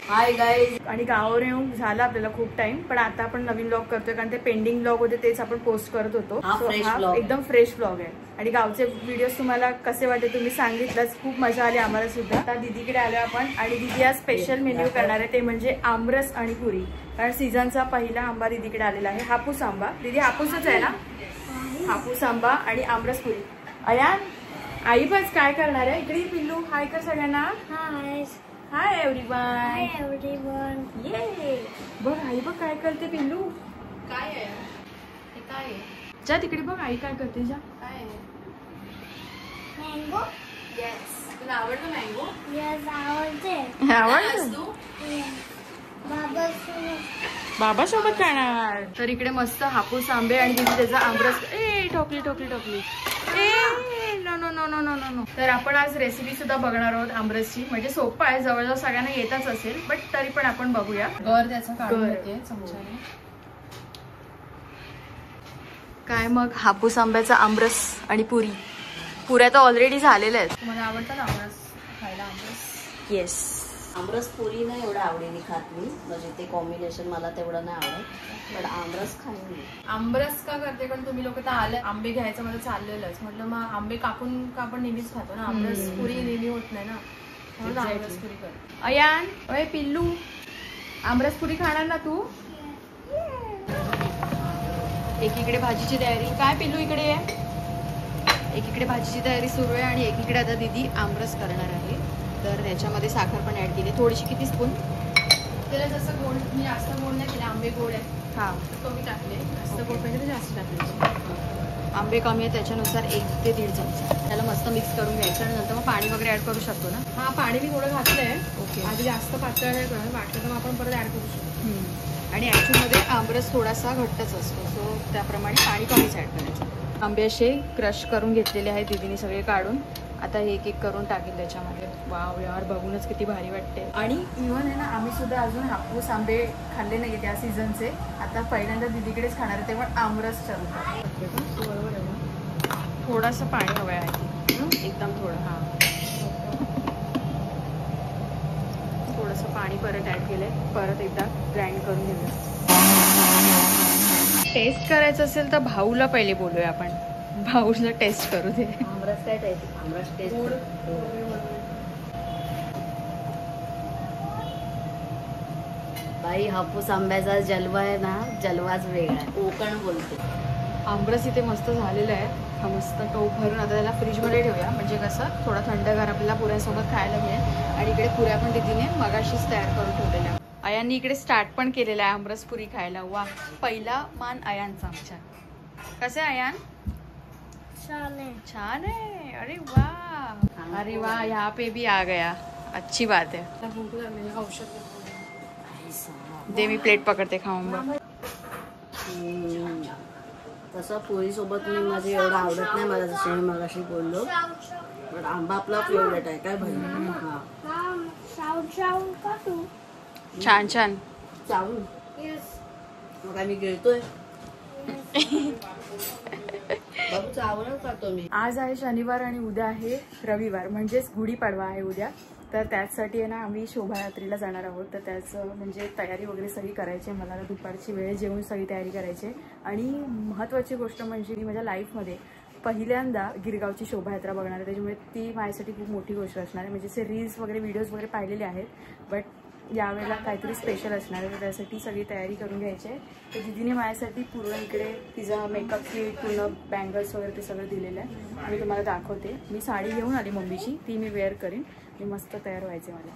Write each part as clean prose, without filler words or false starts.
Hi guys. आणि गावावर येऊन झाला आपल्याला खूप टाइम, पण आता आपण नवीन ब्लॉग करतोय कारण ते पेंडिंग ब्लॉग होते तेच आपण पोस्ट करत होतो. हा एकदम फ्रेश ब्लॉग आहे. आणि गावचे व्हिडिओज तुम्हाला कसे वाटते तुम्ही सांगितलंच. खूप मजा आली आम्हाला सुद्धा. आता दीदीकडे आलो आपण आणि दीदी आज स्पेशल मेन्यू करणार आहे, ते म्हणजे आमरस आणि पुरी. कारण सीझनचा पहिला आंबा दीदीकडे आलेला आहे, हापूस आंबा. दीदी हापूसच आहे ना? हापूस आंबा आणि आमरस पुरी. अयान आई बस काय करणार आहे? इकडे पिल्लू हाय कर सगळ्यांना. हाय हाय एव्हरीवन. ये बघ आई बघ काय करते पिल्लू. काय आहे हे? काय आहे? जा तिकडे बघ आई काय करते. जा. काय आहे? मँगो. येस. तुला आवडतं मँगो? यस आवडते. आवडतं तू? बाबा सोबत खाणार. तर इकडे मस्त हापूस आंबे आणि तिथे त्याचा आमरस. ए टोपली टोपली टोपली. ए no no no no no no no. तर आपण आज रेसिपी सुद्धा बघणार आहोत आमरसची. म्हणजे सोपं आहे, जवळजवळ सगळ्यांना येतच असेल, बट तरी पण आपण बघूया. गर त्याचा काढून घेते चमच्याने. काय मग हापूस आंब्याचा आमरस आणि पुरी. पुऱ्या तर ऑलरेडी झालेल्या आहेत. तुम्हाला आवडतं ना आमरस खायला? आमरस येस. आमरस पुरी नाही एवढं आवडीने खात मी, म्हणजे ते कॉम्बिनेशन मला तेवढं नाही आवडत, पण आमरस खाईन मी. आमरस का करते? कारण तुम्ही लोक तर आले आंबे घ्यायचं मला चाललेलंच. म्हटलं मग आंबे कापून का आपण नेहमीच खातो ना, आमरस पुरी नेहमी होत नाही ना, म्हणून आमरस पुरी करते. अयान ओय पिल्लू आमरस पुरी खाणार ना तू? एकीकडे भाजीची तयारी. काय पिल्लू इकडे आहे? एकीकडे भाजीची तयारी सुरू आहे आणि एकीकडे आता दीदी आमरस करणार आहे. तर त्याच्यामध्ये साखर पण ऍड केली थोडीशी. किती स्पून? त्याला जसं गोड, मी जास्त गोड नाही केले. आंबे गोड आहे हा, कमी टाकले. जास्त गोड पाहिजे तर जास्त टाकले. आंबे कमी आहे त्याच्यानुसार 1 ते 1.5 चमचा. त्याला मस्त मिक्स करून घ्यायचं आणि नंतर मग पाणी वगैरे ऍड करू शकतो ना? हा, पाणी मी थोडं घातलंय. ओके. आधी जास्त पातळ नाही करत, वाटलं तर मग आपण परत ऍड करू शकतो. आणि ॲक्च्युअलमध्ये आमरस थोडासा घट्टच असतो, सो त्याप्रमाणे पाणी कमीच ऍड करायचं. आंबे असे क्रश करून घेतलेले आहेत दीदीने सगळे काढून. आता हे एक एक करून टाकेल त्याच्यामध्ये. वाव यार, बघूनच किती भारी वाटते. आणि इव्हन आहे ना, आम्ही सुद्धा अजून हापूस आंबे खाल्ले नाही त्या सीझनचे. आता पहिल्यांदा दीदीकडेच खाणार आहे, ते पण आमरस ठरवतात. बरोबर आहे ना? थोडंसं पाणी हवं आहे एकदम थोडं. हां, थोडंसं पाणी परत ऍड केलंय. परत एकदा ग्राइंड करून घेऊया. टेस्ट करायचं असेल तर भाऊला पहिले बोलूया आपण. भाऊला टेस्ट करू दे. आमरस काय टेस्ट? आमरस टेस्ट बाई, हापूस आंब्याचा जलवा आहे ना, जलवाच वेगळा आहे. कोकण बोलते. आमरस इथे मस्त झालेलं आहे. हा मस्त टोप भरून आता त्याला फ्रीजमध्ये ठेवूया, म्हणजे कसं थोडा थंडगार आपल्याला पुऱ्यासोबत खायला मिळेल. आणि इकडे पुऱ्या पण दीदीने मगाशीच तयार करून ठेवलेल्या. अयाननी इकडे स्टार्ट पण केलेला आहे आमरस पुरी खायला. वा, पहिला मान अयानचा आमच्या. कसं आहे अयान? छान है. अरे वाह, अरे वाह, यहाँ पे भी आ गया. अच्छी बात है. भूक लागली, औषध दे, मी प्लेट पकडते, खाऊन बघ. तसं पोळी सोबत मी माझे एवढं आवडत नाही मला, जसे मी मगाशी बोललो, पण आंबा आपला फेवरेट आहे. काय भाई? छान छान. चावून मग काय मी गिळतोय? बाबू चावूनच खातो मी. आज आहे शनिवार आणि उद्या आहे रविवार, म्हणजेच गुढीपाडवा आहे उद्या. तर त्याचसाठी आहे ना, आम्ही शोभायात्रेला जाणार आहोत. तर त्याचं म्हणजे तयारी वगैरे सगळी करायची आहे. मला दुपारची वेळ जेवून सगळी तयारी करायची. आणि महत्त्वाची गोष्ट म्हणजे मी माझ्या लाईफमध्ये पहिल्यांदा गिरगावची शोभायात्रा बघणार आहे. त्याच्यामुळे ती माझ्यासाठी खूप मोठी गोष्ट असणार आहे. म्हणजे असे रील्स वगैरे व्हिडिओज वगैरे पाहिलेले आहेत, बट यावेळेला काहीतरी स्पेशल असणार आहे. तर त्यासाठी सगळी तयारी करून घ्यायची आहे. तर दीदीने माझ्यासाठी पूर्ण इकडे तिचा मेकअप किट, पूर्ण बँगल्स वगैरे ते सगळं दिलेलं आहे. मी तुम्हाला दाखवते. मी साडी घेऊन आली मम्मीची, ती मी वेअर करीन. मी मस्त तयार व्हायचे मला.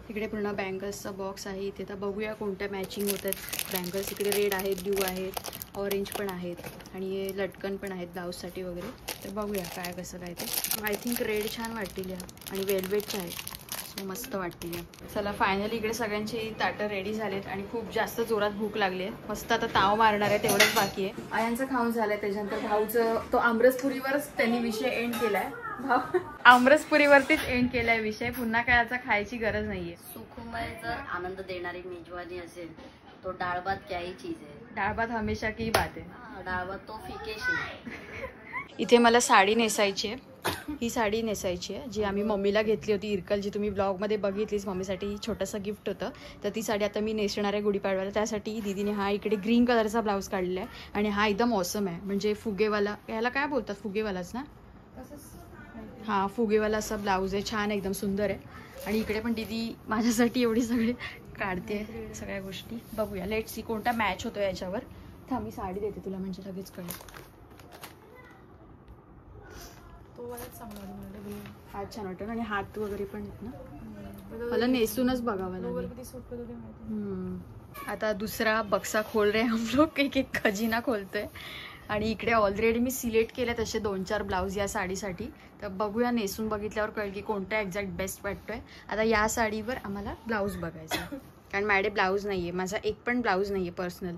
इकडे पूर्ण बँगल्सचा बॉक्स आहे इथे. तर बघूया कोणत्या मॅचिंग होतात बँगल्स. इकडे रेड आहेत, ब्ल्यू आहेत, ऑरेंज पण आहेत आणि लटकन पण आहेत ब्लाऊजसाठी वगैरे. तर बघूया काय कसं काय ते. आय थिंक रेड छान वाटतील या, आणि वेल्वेटच्या आहेत, सो मस्त वाटतील या. चला, फायनली इकडे सगळ्यांची ताटं रेडी झालेत आणि खूप जास्त जोरात भूक लागली आहे. मस्त आता ताव मारणार आहे, तेवढंच बाकी आहे. आयांचं खाऊन झालंय. त्याच्यानंतर भाऊचं तो आमरसपुरीवरच त्यांनी विषय एंड केलाय. भाऊ आमरसपुरीवरतीच एंड केलाय विषय. पुन्हा काय याचा खायची गरज नाहीये. सुखमय जर आनंद देणारी मेजवानी असेल तो डाळ भात क्या ही चीज आहे. डाळ भात हमेशा की बात आहे. डाळ भात तो फिकेशी. इथे मला साडी नेसायची आहे. ही साडी नेसायची आहे जी आम्ही मम्मीला घेतली होती इरकल, जी तुम्ही ब्लॉगमध्ये बघितलीच. मम्मीसाठी छोटंसं गिफ्ट होतं, तर ती साडी आता मी नेसणार आहे गुढीपाडव्याला. त्यासाठी दीदीने हा इकडे ग्रीन कलरचा ब्लाऊज काढलेला आहे आणि हा एकदम ऑसम आहे, म्हणजे फुगेवाला, याला काय बोलतात, फुगेवालाच ना? हां, फुगेवाला असा ब्लाऊज आहे, छान एकदम सुंदर आहे. आणि इकडे पण दीदी माझ्यासाठी एवढी सगळी काढते सगळ्या गोष्टी. बघूया, लेट सी कोणता मॅच होतो याच्यावर. थांब मी साडी देते तुला, म्हणजे लगेच कळेल. हा छान वाटतं आणि हात वगैरे पण आहेत ना, मला नेसूनच बघावं लागेल. आता दुसरा बक्सा खोल रे हम लोग, एक एक खजिना खोलतोय. आणि इकडे ऑलरेडी मी सिलेक्ट केले तसे 2-4 ब्लाऊज या साडीसाठी, तर बघूया नेसून बघितल्यावर कळेल की कोणता एक्झॅक्ट बेस्ट वाटतोय. आता या साडीवर आम्हाला ब्लाऊज बघायचा, कारण माझ्याकडे ब्लाऊज नाही आहे, माझा एक पण ब्लाऊज नाही आहे पर्सनल.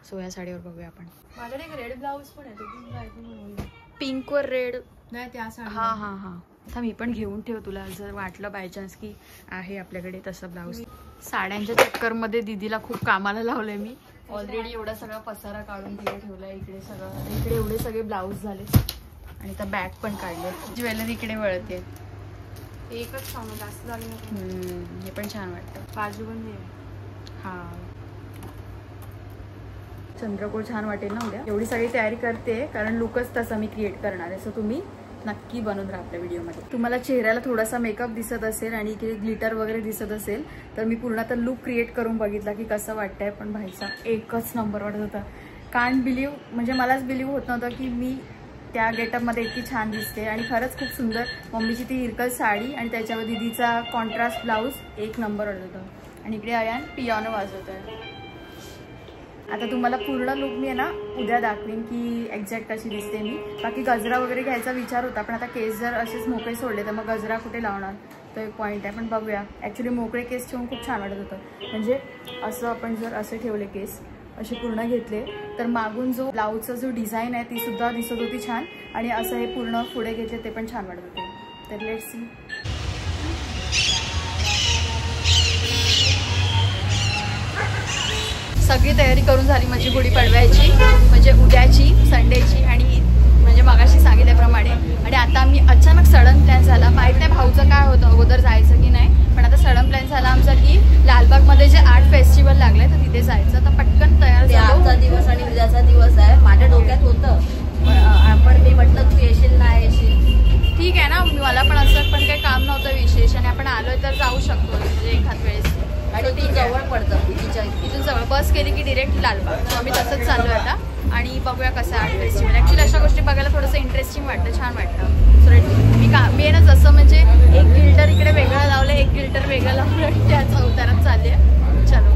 सो या साडीवर बघूया आपण. माझ्याकडे एक रेड ब्लाऊज पण आहे, पिंकवर रेड नाही त्या साडी. हां हां हां, आता मी पण घेऊन ठेव तुला, जर वाटलं बाय चान्स की आहे आपल्याकडे तसं ब्लाऊज. साड्यांच्या चक्करमध्ये दीदीला खूप कामाला लावलंय मी. ऑलरेडी एवढा सगळा पसारा काढून तिकडे ठेवलाय. इकडे सगळं, इकडे एवढे सगळे ब्लाऊज झाले आणि आता बॅग पण काढले. ज्वेलरी इकडे वळते, एकच सामान जास्त झालं. हे पण छान वाटतं. बाजू पण हे. हां, चंद्रकोर छान वाटेल ना उद्या. एवढी सगळी तयारी करते कारण लुकच तसा मी क्रिएट करणार आहे. सो तुम्ही नक्की बनवून राहा आपल्या व्हिडिओमध्ये. तुम्हाला चेहऱ्याला थोडासा मेकअप दिसत असेल आणि इकडे ग्लिटर वगैरे दिसत असेल, तर मी पूर्ण तर लुक क्रिएट करून बघितला की कसं वाटतंय. पण भाईचा एकच नंबर वाटत होता. कांट बिलीव्ह, म्हणजे मलाच बिलीव्ह होत नव्हतं की मी त्या गेटअपमध्ये इतकी छान दिसते. आणि खरंच खूप सुंदर. मम्मीची ती इरकल साडी आणि त्याच्यावर दीदीचा कॉन्ट्रास्ट ब्लाऊज एक नंबर वाटत होता. आणि इकडे अयान पियानो वाजवत आहे. आता तुम्हाला पूर्ण लुक मी आहे ना उद्या दाखवेन की एक्झॅक्ट कशी दिसते मी. बाकी गजरा वगैरे घ्यायचा विचार होता, पण आता केस जर असेच मोकळे सोडले तर मग गजरा कुठे लावणार, तो एक पॉईंट आहे. पण बघूया. ॲक्च्युली मोकळे केस ठेवून खूप छान वाटत होतं. म्हणजे असं आपण जर असे ठेवले केस, असे पूर्ण घेतले तर मागून जो ब्लाऊजचा जो डिझाईन आहे ती सुद्धा दिसत होती छान. आणि असं हे पूर्ण पुढे घेतले ते पण छान वाटत होते. तर लेट्स सी. सगळी तयारी करून झाली माझी गुढीपाडव्याची, म्हणजे उद्याची, संडेची. आणि म्हणजे मगाशी सांगितल्याप्रमाणे. आणि आता आम्ही अचानक सडन प्लॅन झाला. माहीत नाही भाऊचं काय होतं अगोदर जायचं की नाही, पण आता सडन प्लॅन झाला आमचा की लालबागमध्ये जे आर्ट फेस्टिवल लागलंय तर तिथे जायचं. तर पटकन तयार झालो. आजचा दिवस आणि उद्याचा दिवस आहे. माझ्या डोक्यात होतं, पण मी म्हटलं तू येशील नाही येशील, ठीक आहे ना, मला पण असं पण काही काम नव्हतं विशेष. आणि आपण आलोय तर जाऊ शकतो म्हणजे एखाद वेळेस. आणि ती जवळ पडतं इथून जवळ बस केली की डिरेक्ट लालबाग. सो आम्ही तसंच चाललो आता. आणि बघूया कसं आर्ट फेस्टिवल. ॲक्च्युली अशा गोष्टी बघायला थोडंसं इंटरेस्टिंग वाटतं, छान वाटतं. सो मी आहे ना जसं म्हणजे एक गिल्टर इकडे वेगळं लावलं, एक गिल्टर वेगळं लावलं आणि त्याच अवतारात चालले. चलो.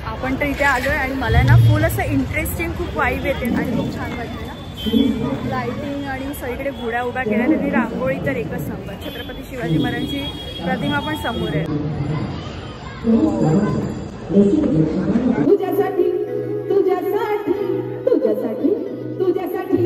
आपण तर इथे आलोय आणि मला ना फुल असं इंटरेस्टिंग खूप वाईब येते आणि खूप छान वाटते ना. लाइटिंग आणि सगळीकडे गुड्या उभ्या केल्या, त्यांनी रांगोळी तर एकच नंबर. छत्रपती शिवाजी महाराजांची प्रतिमा पण समोर आहे. तुझ्यासाठी तुझ्यासाठी तुझ्यासाठी तुझ्यासाठी तुझ्यासाठी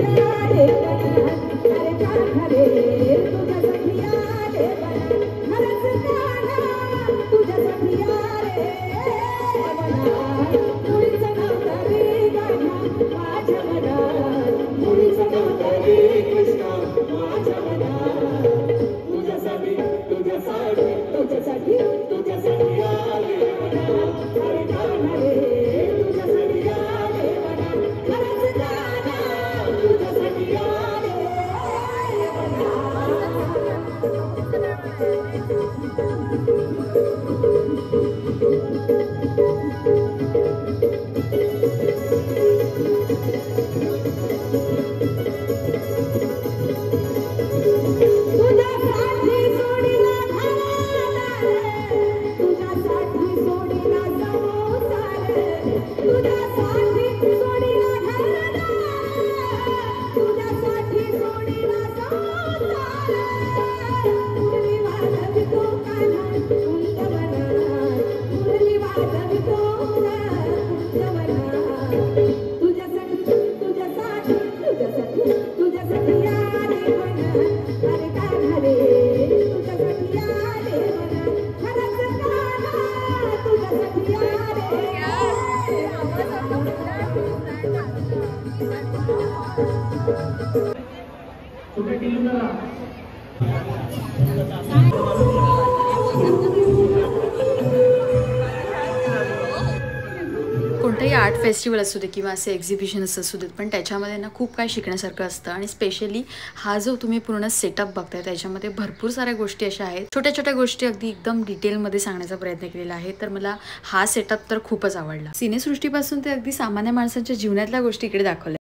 कोणताही आर्ट फेस्टिवल असू दे किंवा असे एक्झिबिशन्स असू देत, पण त्याच्यामध्ये ना खूप काही शिकण्यासारखं असतं. आणि स्पेशली हा जो तुम्ही पूर्ण सेटअप बघताय त्याच्यामध्ये भरपूर साऱ्या गोष्टी अशा आहेत, छोट्या छोट्या गोष्टी अगदी एकदम डिटेलमध्ये सांगण्याचा प्रयत्न केलेला आहे. तर मला हा सेटअप तर खूपच आवडला. सिनेसृष्टीपासून ते अगदी सामान्य माणसांच्या जीवनातल्या गोष्टी इकडे दाखवल्या.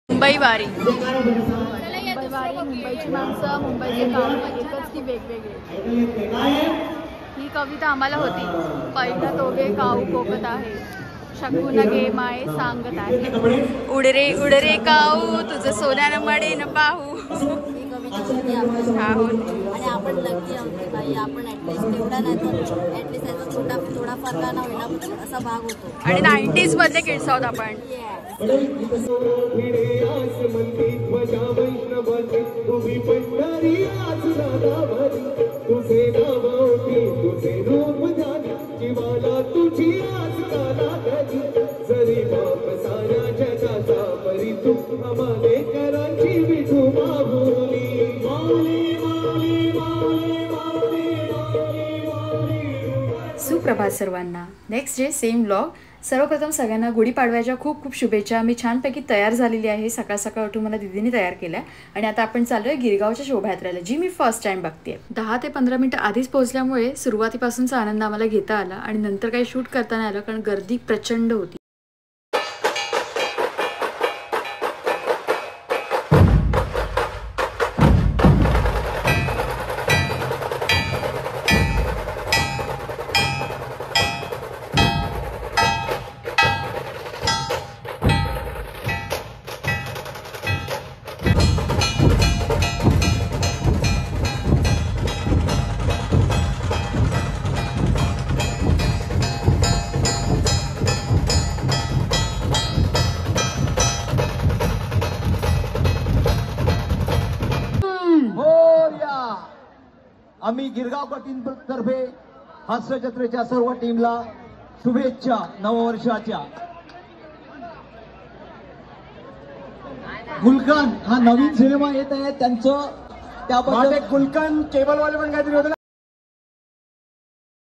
मुंबई वारी, मुंबईची माणसं, मुंबईचे काम एकच की वेगवेगळे. ही कविता आम्हाला होती. पहिला तोगे काऊ कोकत आहे, शकून गे माय सांगत आहे. उडरे उडरे काऊ तुझं सोन्यानं मडेन पाहू. आणि आपण लकी आहोत बाई, आपण ऍटलिस्ट तेवढा नाही तर ऍटलिस्ट याचा थोडा फरक ना होईना असा भाग होतो. आणि 90s मधले किड्स आहोत आपण. सुप्रभात सर्वांना. Next day same vlog. सर्वप्रथम सगळ्यांना गुढीपाडव्याच्या खूप खूप शुभेच्छा. मी छानपैकी तयार झालेली आहे. सकाळ सकाळ उठून मला दीदीने तयार केल्या आणि आता आपण चाललोय गिरगावच्या शोभायात्रेला, जी मी फर्स्ट टाइम बघतेय. 10 ते 15 मिनिटं आधीच पोहोचल्यामुळे सुरुवातीपासूनचा आनंद आम्हाला घेता आला आणि नंतर काही शूट करता नाही आलं कारण गर्दी प्रचंड होती. आम्ही गिरगाव टीम तर्फे हास्य जत्रेच्या सर्व टीमला शुभेच्छा नववर्षाच्या. गुलकान हा नवीन सिनेमा येत आहे त्यांचं, त्याबद्दल गुलकान केबलवाले पण काहीतरी होतं.